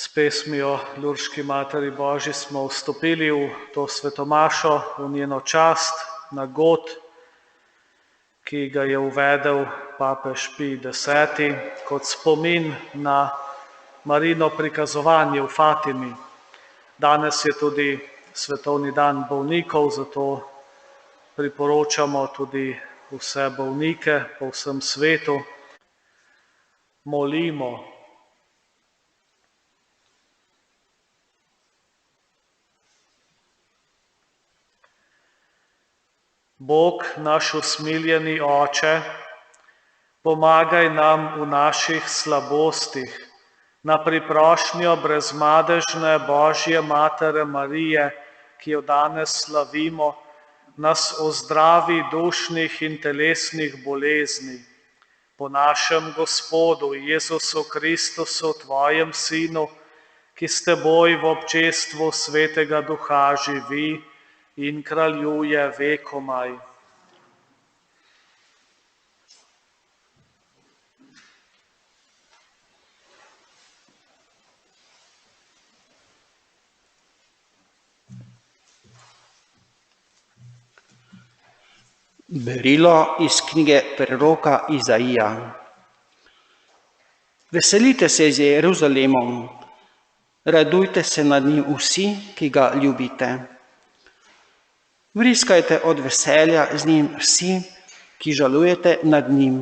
S pesmijo Lurški Materi Božji smo vstopili v to svetomašo, v njeno čast, na god, ki ga je uvedel papež Pij X. kot spomin na Marino prikazovanje v Fatimi. Danes je tudi svetovni dan bolnikov, zato priporočamo tudi vse bolnike po vsem svetu. Molimo. Bog, naš usmiljeni Oče, pomagaj nam v naših slabostih, na priprošnjo brezmadežne Božje Matere Marije, ki jo danes slavimo, nas ozdravi dušnih in telesnih bolezni. Po našem Gospodu Jezusu Kristusu, Tvojem Sinu, ki s Teboj v občestvu Svetega Duha živi in kraljuje vekomaj. Berilo iz knjige preroka Izaija. Veselite se z Jeruzalemom, radujte se nad njim vsi, ki ga ljubite. Vriskajte od veselja z njim vsi, ki žalujete nad njim.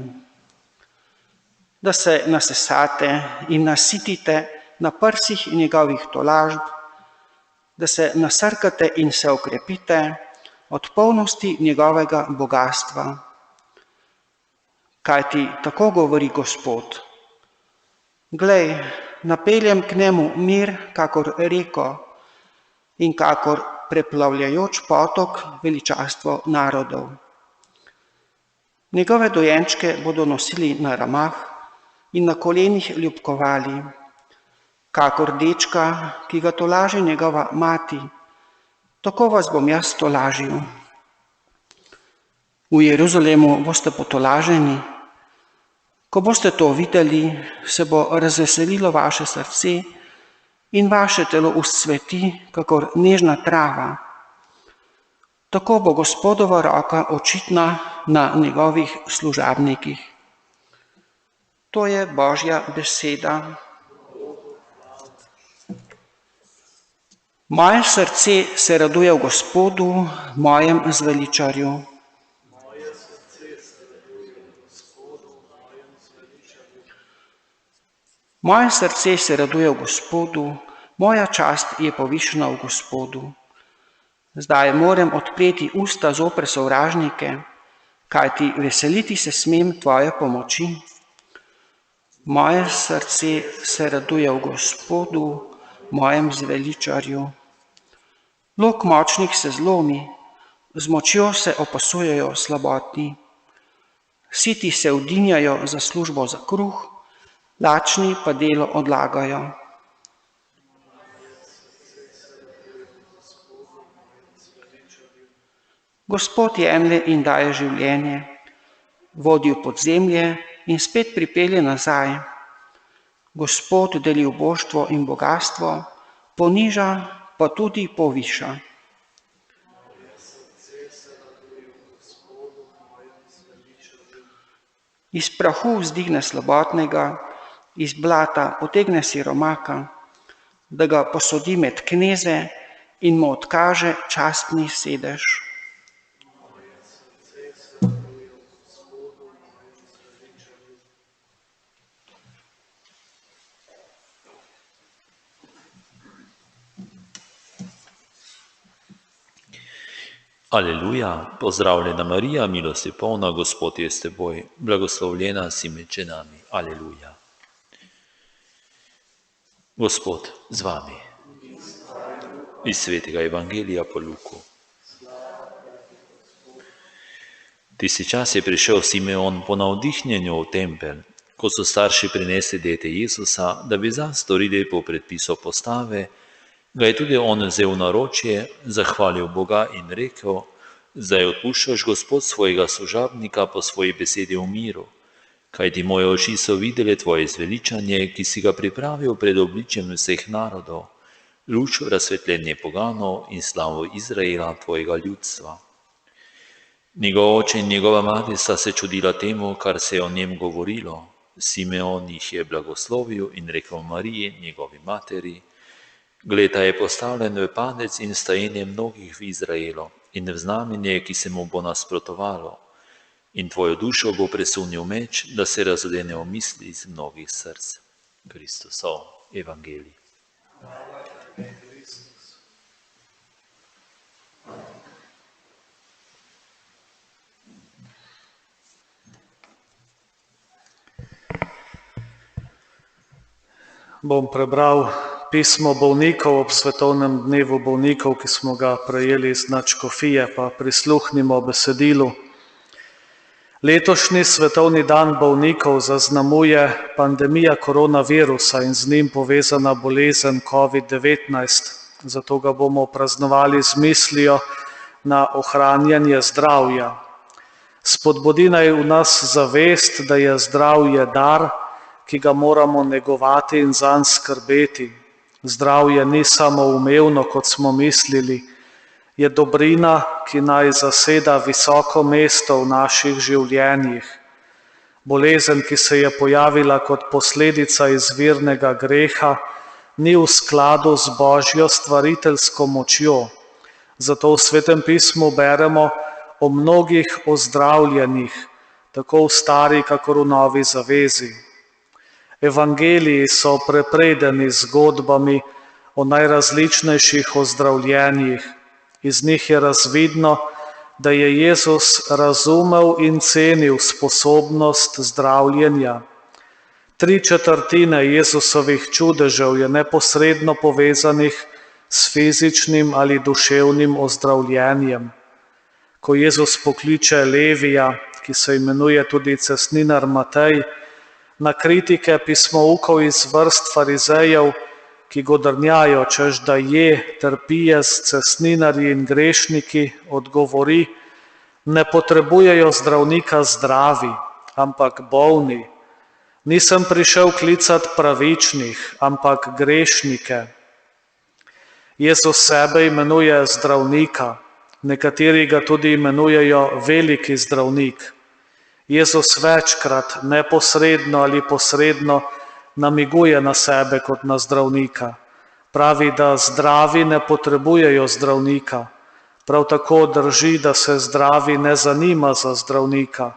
Da se nasesate in nasitite na prsih njegovih tolažb, da se nasrkate in se okrepite od polnosti njegovega bogastva. Kajti tako govori Gospod: Glej, napeljem k njemu mir, kakor reko, in kakor preplavljajoč potok veličastvo narodov. Njegove dojenčke bodo nosili na ramah in na kolenih ljubkovali, kakor dečka, ki ga tolaži njegova mati, tako vas bom jaz tolažil. V Jeruzalemu boste potolaženi. Ko boste to videli, se bo razveselilo vaše srce in vaše telo vzcveti, kakor nežna trava. Tako bo Gospodova roka očitna na njegovih služabnikih. To je Božja beseda. Moje srce se raduje v Gospodu, mojem zveličarju. Moje srce se raduje v Gospodu, moja čast je povišena v Gospodu. Zdaj moram odpreti usta zoper sovražnike, kajti veseliti se smem Tvoje pomoči. Moje srce se raduje v Gospodu, mojem zveličarju. Lok močnih se zlomi, z močjo se opasujejo slabotni. Siti se vdinjajo za službo za kruh, lačni pa delo odlagajo. Gospod jemlje in daje življenje, vodi v podzemlje in spet pripelje nazaj. Gospod deli uboštvo in bogatstvo, poniža pa tudi poviša. Iz prahu vzdigne slabotnega, iz blata potegne siromaka, da ga posodi med kneze in mu odkaže častni sedež. Aleluja, pozdravljena Marija, milosti polna, Gospod je s teboj, blagoslovljena si med ženami. Aleluja. Gospod z vami. Iz svetega evangelija po Luku. Tisti čas je prišel Simeon po navdihnjenju v tempelj, ko so starši prinesli dete Jezusa, da bi zanj storili po predpisu postave, ga je tudi on vzel v naročje, zahvalil Boga in rekel: Zdaj odpuščaš, Gospod, svojega služabnika po svoji besedi v miru, Kajti moje oči so videle tvoje zveličanje, ki si ga pripravil pred obličjem vseh narodov, luč razsvetljenje poganov in slavo Izraela, tvojega ljudstva. Njegov oče in njegova mati sta se čudila temu, kar se je o njem govorilo. Simeon jih je blagoslovil in rekel Mariji, njegovi materi: Glej, ta je postavljen v padec in stajenje mnogih v Izraelu in v znamenje, ki se mu bo nasprotovalo. In tvojo dušo bo presunil meč, da se razdenejo misli iz mnogih src. Kristusov evangelij. Bom prebral pismo bolnikov ob svetovnem dnevu bolnikov, ki smo ga prejeli iz nadškofije, pa prisluhnimo besedilu. Letošnji svetovni dan bolnikov zaznamuje pandemija koronavirusa in z njim povezana bolezen COVID-19. Zato ga bomo praznovali z mislijo na ohranjanje zdravja. Spodbudi naj v nas zavest, da je zdravje dar, ki ga moramo negovati in zanj skrbeti. Zdravje ni samoumevno, kot smo mislili, je dobrina, ki naj zaseda visoko mesto v naših življenjih. Bolezen, ki se je pojavila kot posledica izvirnega greha, ni v skladu z Božjo stvariteljsko močjo. Zato v Svetem pismu beremo o mnogih ozdravljenih, tako v stari, kakor v novi zavezi. Evangeliji so prepredeni zgodbami o najrazličnejših ozdravljenjih. Iz njih je razvidno, da je Jezus razumel in cenil sposobnost zdravljenja. 3/4 Jezusovih čudežev je neposredno povezanih s fizičnim ali duševnim ozdravljenjem. Ko Jezus pokliče Levija, ki se imenuje tudi cestninar Matej, na kritike pismoukov iz vrst farizejev, ki godrnjajo, češ da je, ter pije s cestninarji in grešniki, odgovori: ne potrebujejo zdravnika zdravi, ampak bolni. Nisem prišel klicati pravičnih, ampak grešnike. Jezus sebe imenuje zdravnika, nekateri ga tudi imenujejo veliki zdravnik. Jezus večkrat, neposredno ali posredno, namiguje na sebe kot na zdravnika. Pravi, da zdravi ne potrebujejo zdravnika. Prav tako drži, da se zdravi ne zanima za zdravnika.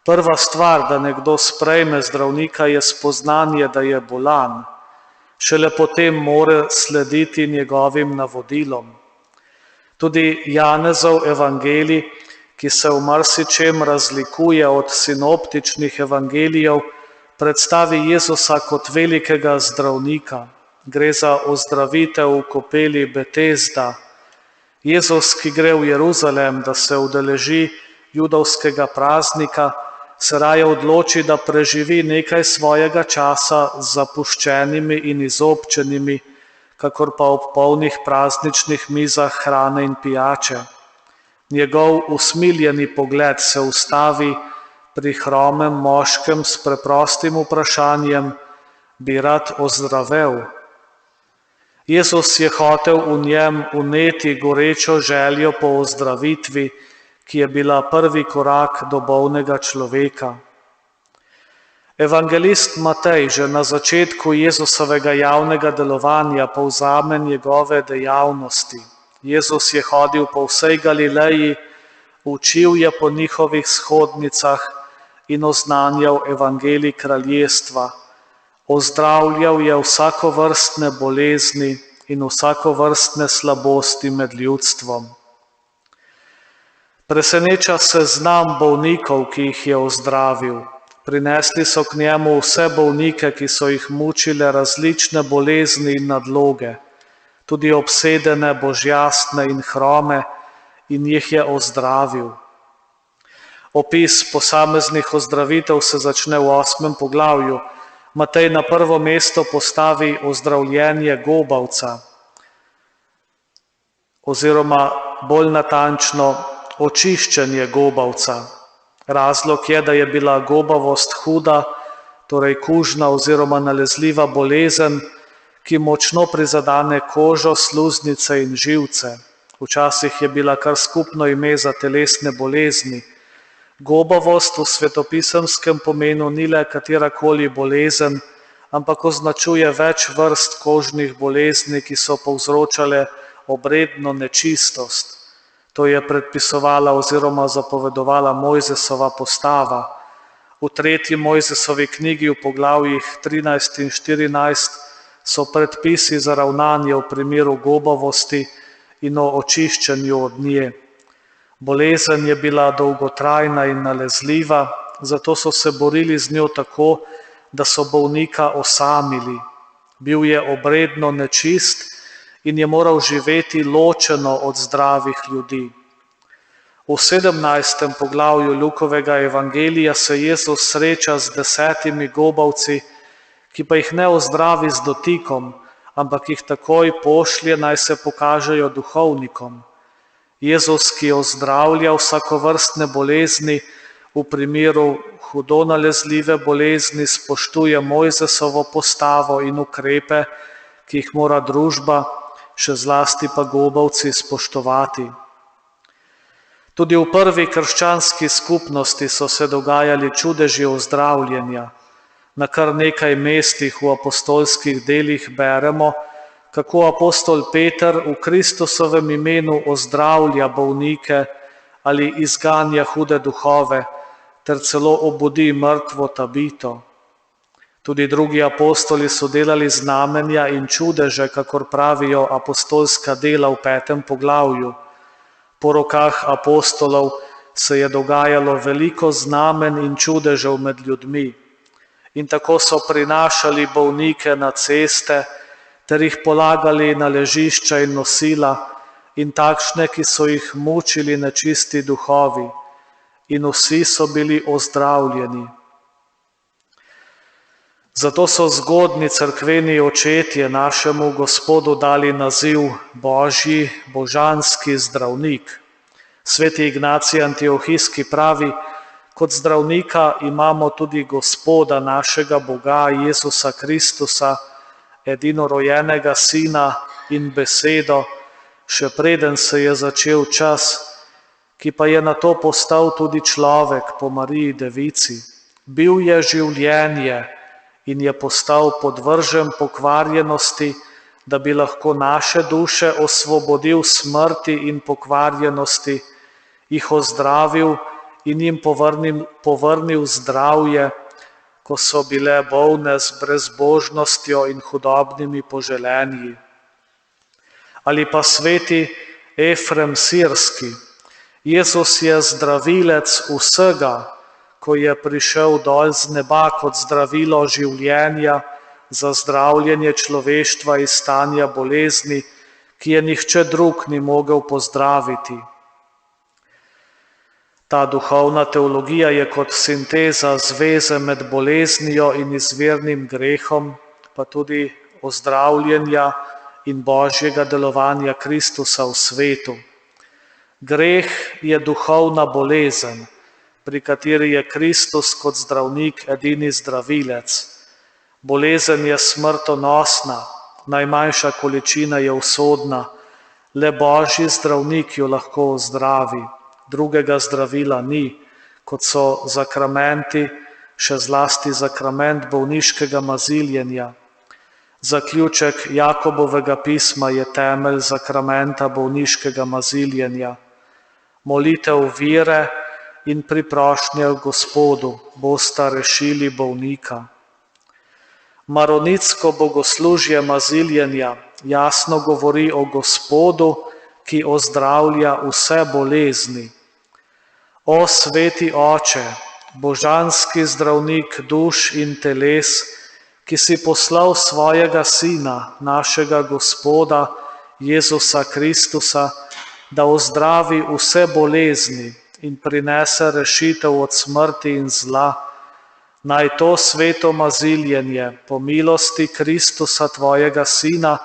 Prva stvar, da nekdo sprejme zdravnika, je spoznanje, da je bolan. Šele potem mora slediti njegovim navodilom. Tudi Janezov evangelij, ki se v marsičem razlikuje od sinoptičnih evangelijev, predstavi Jezusa kot velikega zdravnika. Gre za ozdravitev v kopeli Betesda. Jezus, ki gre v Jeruzalem, da se udeleži judovskega praznika, se raje odloči, da preživi nekaj svojega časa z zapuščenimi in izobčenimi, kakor pa ob polnih prazničnih mizah hrane in pijače. Njegov usmiljeni pogled se ustavi pri hromem moškem s preprostim vprašanjem: bi rad ozdravel? Jezus je hotel v njem vneti gorečo željo po ozdravitvi, ki je bila prvi korak do bolnega človeka. Evangelist Matej že na začetku Jezusovega javnega delovanja povzame njegove dejavnosti. Jezus je hodil po vsej Galileji, učil je po njihovih shodnicah in oznanjal evangelij kraljestva. Ozdravljal je vsakovrstne bolezni in vsakovrstne slabosti med ljudstvom. Preseneča seznam bolnikov, ki jih je ozdravil. Prinesli so k njemu vse bolnike, ki so jih mučile različne bolezni in nadloge, tudi obsedene, božjastne in hrome, in jih je ozdravil. Opis posameznih ozdravitev se začne v 8. poglavju. Matej na prvo mesto postavi ozdravljenje gobavca, oziroma bolj natančno očiščenje gobavca. Razlog je, da je bila gobavost huda, torej kužna oziroma nalezljiva bolezen, ki močno prizadene kožo, sluznice in živce. Včasih je bila kar skupno ime za telesne bolezni. Gobavost v svetopisemskem pomenu ni le katerakoli bolezen, ampak označuje več vrst kožnih bolezni, ki so povzročale obredno nečistost. To je predpisovala oziroma zapovedovala Mojzesova postava. V 3. Mojzesovi knjigi v poglavjih 13 in 14 so predpisi za ravnanje v primeru gobavosti in o očiščenju od nje. Bolezen je bila dolgotrajna in nalezljiva, zato so se borili z njo tako, da so bolnika osamili. Bil je obredno nečist in je moral živeti ločeno od zdravih ljudi. V 17. poglavju Lukovega evangelija se Jezus sreča z 10 gobavci, ki pa jih ne ozdravi z dotikom, ampak jih takoj pošlje, naj se pokažejo duhovnikom. Jezus, ki ozdravlja vsakovrstne bolezni, v primeru hudo nalezljive bolezni spoštuje Mojzesovo postavo in ukrepe, ki jih mora družba, še zlasti pa gobavci, spoštovati. Tudi v prvi krščanski skupnosti so se dogajali čudeži ozdravljenja. Na kar nekaj mestih v apostolskih delih beremo, kako apostol Peter v Kristusovem imenu ozdravlja bolnike ali izganja hude duhove, ter celo obudi mrtvo Tabito. Tudi drugi apostoli so delali znamenja in čudeže, kakor pravijo apostolska dela v 5. poglavju. Po rokah apostolov se je dogajalo veliko znamen in čudežev med ljudmi. In tako so prinašali bolnike na ceste, ter jih polagali na ležišča in nosila, in takšne, ki so jih mučili nečisti duhovi, in vsi so bili ozdravljeni. Zato so zgodnji cerkveni očetje našemu Gospodu dali naziv Božji, božanski zdravnik. Sveti Ignacij Antiohijski pravi, kot zdravnika imamo tudi Gospoda, našega Boga, Jezusa Kristusa, edinorojenega Sina in besedo, še preden se je začel čas, ki pa je nato postal tudi človek po Mariji Devici. Bil je življenje in je postal podvržen pokvarjenosti, da bi lahko naše duše osvobodil smrti in pokvarjenosti, jih ozdravil in jim povrnil zdravje, ko so bile bolne z brezbožnostjo in hudobnimi poželenji. Ali pa sveti Efrem Sirski. Jezus je zdravilec vsega, ko je prišel dol z neba kot zdravilo življenja za zdravljenje človeštva iz stanja bolezni, ki je nihče drug ni mogel pozdraviti. Ta duhovna teologija je kot sinteza zveze med boleznijo in izvirnim grehom, pa tudi ozdravljenja in božjega delovanja Kristusa v svetu. Greh je duhovna bolezen, pri kateri je Kristus kot zdravnik edini zdravilec. Bolezen je smrtonosna, najmanjša količina je usodna, le božji zdravnik jo lahko ozdravi. Drugega zdravila ni, kot so zakramenti, še zlasti zakrament bolniškega maziljenja. Zaključek Jakobovega pisma je temelj zakramenta bolniškega maziljenja. Molitev vere in priprošnja Gospodu bosta rešili bolnika. Maronitsko bogoslužje maziljenja jasno govori o Gospodu, ki ozdravlja vse bolezni. O sveti Oče, božanski zdravnik duš in teles, ki si poslal svojega Sina, našega Gospoda, Jezusa Kristusa, da ozdravi vse bolezni in prinese rešitev od smrti in zla, naj to sveto maziljenje po milosti Kristusa, tvojega Sina,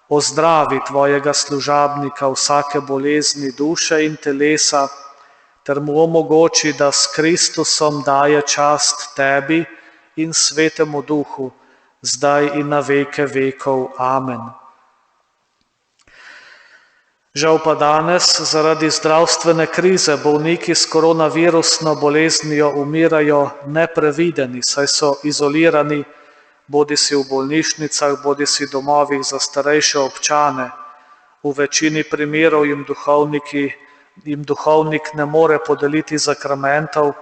ozdravi tvojega služabnika vsake bolezni duše in telesa, ter mu omogoči, da s Kristusom daje čast tebi in Svetemu Duhu, zdaj in na veke vekov. Amen. Žal pa danes zaradi zdravstvene krize bolniki s koronavirusno boleznijo umirajo neprevideni, saj so izolirani bodisi v bolnišnicah, bodisi domovih za starejše občane. V večini primerov jim duhovnik ne more podeliti zakramentov,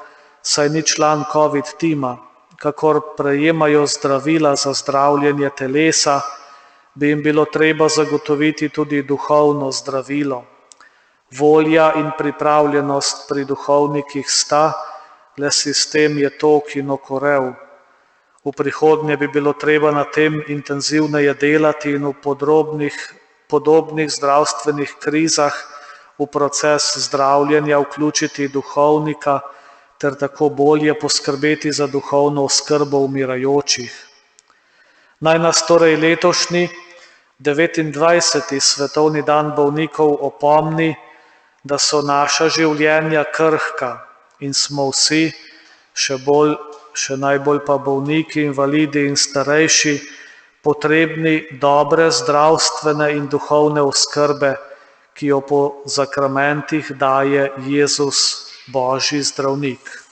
saj ni član COVID tima. Kakor prejemajo zdravila za zdravljenje telesa, bi jim bilo treba zagotoviti tudi duhovno zdravilo. Volja in pripravljenost pri duhovnikih sta, le sistem je tok in okorel. V prihodnje bi bilo treba na tem intenzivneje delati in v podobnih zdravstvenih krizah v proces zdravljenja vključiti duhovnika ter tako bolje poskrbeti za duhovno oskrbo umirajočih. Naj nas torej letošnji 29. svetovni dan bolnikov opomni, da so naša življenja krhka in smo vsi, še najbolj pa bolniki, invalidi in starejši, potrebni dobre zdravstvene in duhovne oskrbe, ki jo po zakramentih daje Jezus, Božji zdravnik.